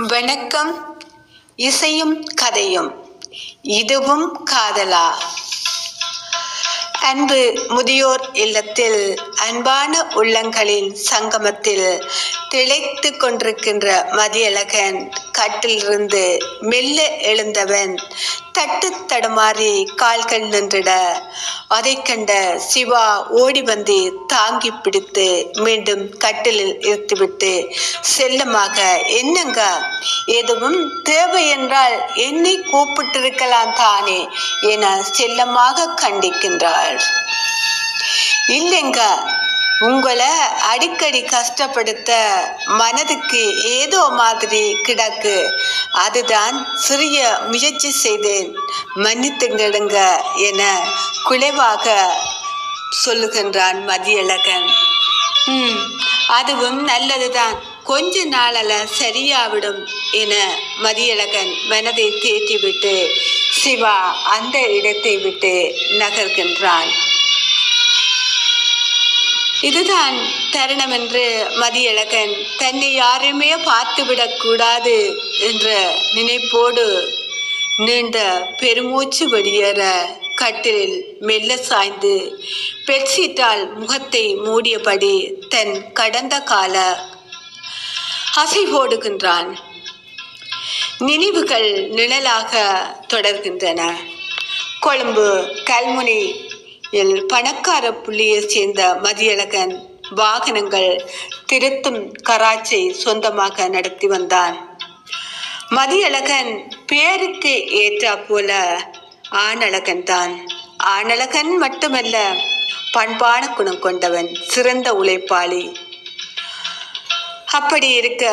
வணக்கம். இசையும் கதையும், இதுவும் காதலா? அன்பு முதியோர் இல்லத்தில் அன்பான உள்ளங்களின் சங்கமத்தில் திளைத்து கொண்டிருக்கின்ற மதியழகன் கட்டிலிருந்து மெல்ல எழுந்தவன் தட்டு தடுமாறி கால்கள் நின்றிட அதை கண்ட சிவா ஓடி வந்து தாங்கி பிடித்து மீண்டும் கட்டிலில் இருத்துவிட்டு செல்லமாக, என்னங்க, எதுவும் தேவை என்றால் என்னை கூப்பிட்டிருக்கலாம் தானே என செல்லமாக கண்டிக்கின்றாள். இல்லைங்க, உங்களை அடிக்கடி கஷ்டப்படுத்த மனதுக்கு ஏதோ மாதிரி கிடக்கு, அதுதான் சிறிய முயற்சி செய்தேன், மன்னித்துங்கிடுங்க என குலைவாக சொல்லுகின்றான் மதியழகன். அதுவும் நல்லதுதான், கொஞ்ச நாளல சரியாவிடும் என மதியழகன் மனதை தேற்றிவிட்டு சிவா அந்த இடத்தை விட்டு நகர்கின்றான். இதுதான் தருணம் என்று மதியழகன் தன்னை யாருமே பார்த்துவிடக் கூடாது என்ற நினைப்போடு நீண்ட பெருமூச்சு வெளியேற கட்டிலில் மெல்ல சாய்ந்து பெட்ஷீட்டால் முகத்தை மூடியபடி தன் கடந்த கால அசைவோடுகின்றான். நினைவுகள் நிழலாக தொடர்கின்றன. கொழும்பு கல்முனை பணக்கார புள்ளியை சேர்ந்த மதியழகன் வாகனங்கள் திருத்தும் கராச்சை சொந்தமாக நடத்தி வந்தான். மதியழகன் பேருக்கு ஏற்றா போல ஆணழகன் தான். ஆணழகன் மட்டுமல்ல, பண்பான குணம் கொண்டவன், சிறந்த உழைப்பாளி. அப்படி இருக்க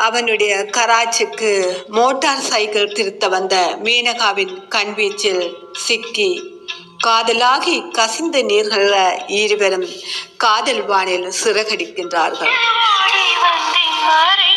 அவனுடைய கராச்சுக்கு மோட்டார் சைக்கிள் திருத்த வந்த மீனகாவின் கண்வீச்சில் சிக்கி காதலாகி கசிந்த நீர்கள் இருவரும் காதல் வானில் சிறகடிக்கின்றார்கள். ஓடி வருதே மறை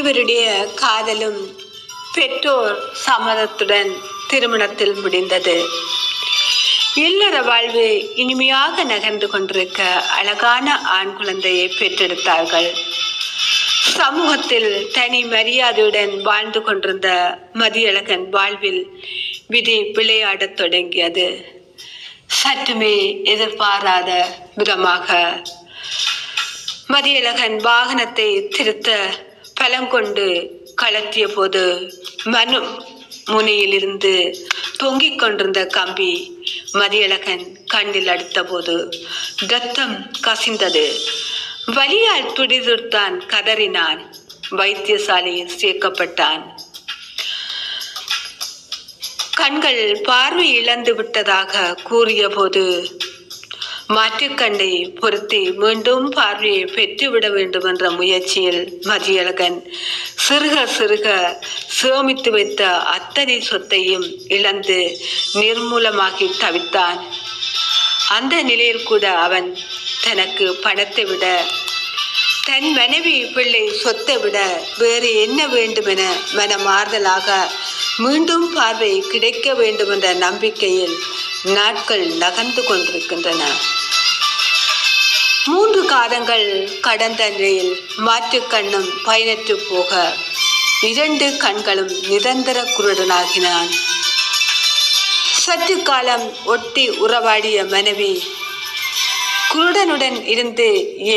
இருவருடைய காதலும் பெற்றோர் சம்மதத்துடன் திருமணத்தில் முடிந்தது. இல்லற வாழ்வு இனிமையாக நகர்ந்து கொண்டிருக்க அழகான ஆண் குழந்தையை பெற்றெடுத்தார்கள். சமூகத்தில் தனி மரியாதையுடன் வாழ்ந்து கொண்டிருந்த மதியழகன் வாழ்வில் விதி விளையாடத் தொடங்கியது. சற்றுமே எதிர்பாராத விதமாக மதியழகன் வாகனத்தை திருத்த பலங்கொண்டு கலத்திய போது மனு முனையிலிருந்து தொங்கிக் கொண்டிருந்த கம்பி மதியழகன் கண்ணில் அடித்த போது ரத்தம் கசிந்தது. வலியால் துடிதுர்த்தான், கதறினான். வைத்தியசாலையில் சேர்க்கப்பட்டான். கண்கள் பார்வை இழந்து விட்டதாக கூறிய போது மாற்றுக்கண்ணை பொருத்தி மீண்டும் பார்வையை பெற்றுவிட வேண்டும் என்ற முயற்சியில் மதியழகன் சிறுக சிறுக சேமித்து வைத்த அத்தனை சொத்தையும் இழந்து நிர்மூலமாகி தவித்தான். அந்த நிலையில் கூட அவன் தனக்கு பணத்தை விட, தன் மனைவி பிள்ளை சொத்தை விட வேறு என்ன வேண்டுமென மனமாறுதலாக மீண்டும் பார்வை கிடைக்க வேண்டும் என்ற நம்பிக்கையில் நாட்கள் நகர்ந்து கொண்டிருக்கின்றன. 3 காலங்கள் கடந்த நிலையில் மாற்றுக்கண்ணும் பயனற்று போக 2 கண்களும் நிரந்தர குருடனாகினான். சற்று காலம் ஒட்டி உறவாடிய மனைவி குருடனுடன் இருந்து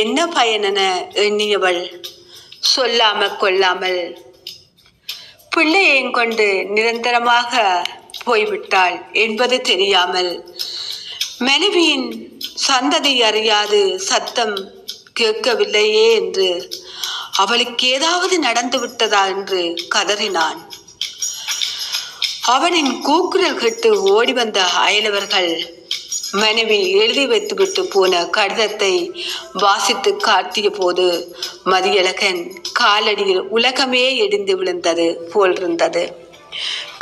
என்ன பயனென எண்ணியவள் சொல்லாமல் கொள்ளாமல் பிள்ளையையும் கொண்டு நிரந்தரமாக போய்விட்டாள் என்பது தெரியாமல் மனைவியின் சந்ததி அறியாது சத்தம் கேட்கவில்லையே என்று, அவளுக்கு ஏதாவது நடந்து விட்டதா என்று கதறினான். அவனின் கூக்குரல் கேட்டு ஓடி வந்த அயலவர்கள் மனைவி எழுதி வைத்துவிட்டு போன கடிதத்தை வாசித்து காட்டிய போது மதியழகன் காலடியில் உலகமே இடிந்து விழுந்தது போலிருந்தது.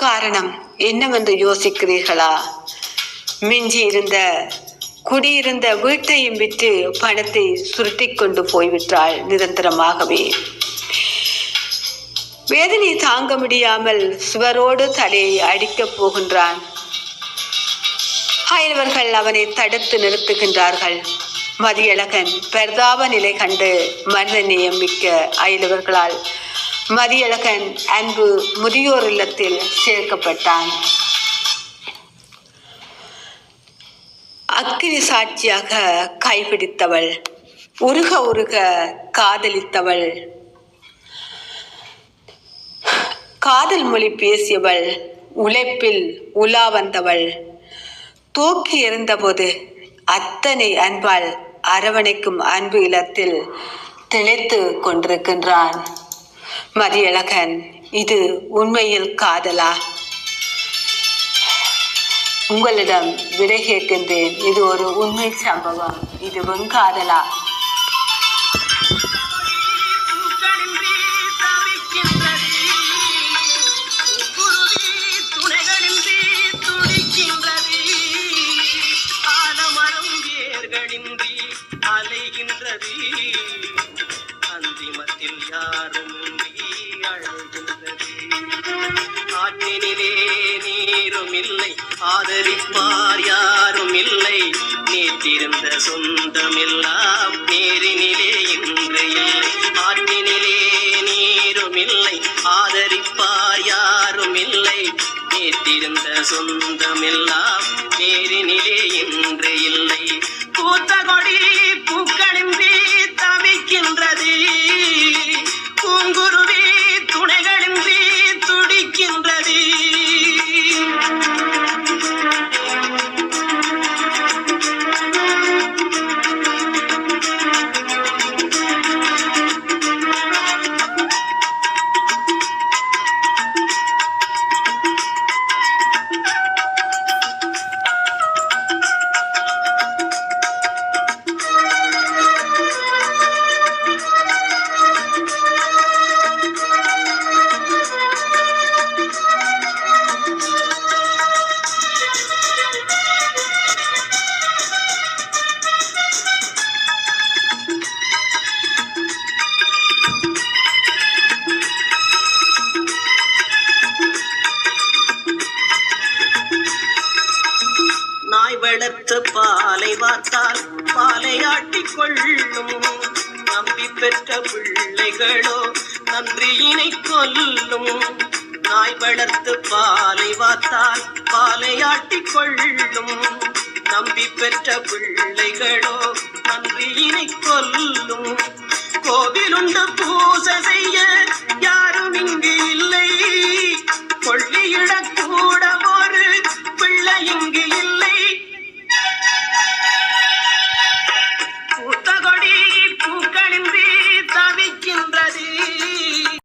காரணம் என்னவென்று யோசிக்கிறீர்களா? மிஞ்சி இருந்த குடியிருந்த வீட்டையும் விட்டு பணத்தை சுருட்டி கொண்டு போய்விட்டாள் நிரந்தரமாகவே. வேதனை தாங்க முடியாமல் சுவரோடு தலையை அடிக்கப் போகின்றான். அயல்வர்கள் அவனை தடுத்து நிறுத்துகின்றார்கள். மதியழகன் பரிதாப நிலை கண்டு மனிதநேயம் மிக்க அயலவர்களால் மதியழகன் அன்பு முதியோர் இல்லத்தில் சேர்க்கப்பட்டான். அக்கினி சாட்சியாக கைப்பிடித்தவள், உருக உருக காதலித்தவள், காதல் மொழி பேசியவள், உழைப்பில் உலா வந்தவள், தூக்கி எறிந்தபோது அத்தனை அன்பால் அரவணைக்கும் அன்பு இல்லத்தில் திளைத்து கொண்டிருக்கின்றான் மதியழகன். இது உண்மையில் காதலா? உங்களிடம் விடை கேட்கின்றேன். இது ஒரு உண்மை சம்பவம். இது வெங்காதலா? அந்திமத்தில் யாரும் அழுகின்றது. ஆற்றினிலே நீரும் இல்லை, ஆதரிப்பார் யாரும் இல்லை. நேற்றிருந்த சொந்தமெல்லாம் நேரினிலே இன்று இல்லை. ஆற்றினிலே நீரும் இல்லை, ஆதரிப்பார் யாரும் இல்லை. நேற்றிருந்த சொந்தமெல்லாம் நேரினிலே இன்று இல்லை. பூத்த கொடி பூக்களின்றி தவிக்கின்றது, பூங்குருவி துணைகளின்றி துடிக்கின்றது. கொள்ளும். நம்பி பெற்ற பிள்ளைகளோ நன்றியினை கொல்லும். நாய் வளர்த்து பாலை வார்த்தால் பாலை ஆட்டிக் கொள்ளும். நம்பி பெற்ற பிள்ளைகளோ நன்றியினை கொல்லும். கோவிலுண்டு பூசை செய்ய யாரும் இங்கு இல்லை. கொள்ளியிடக் கூட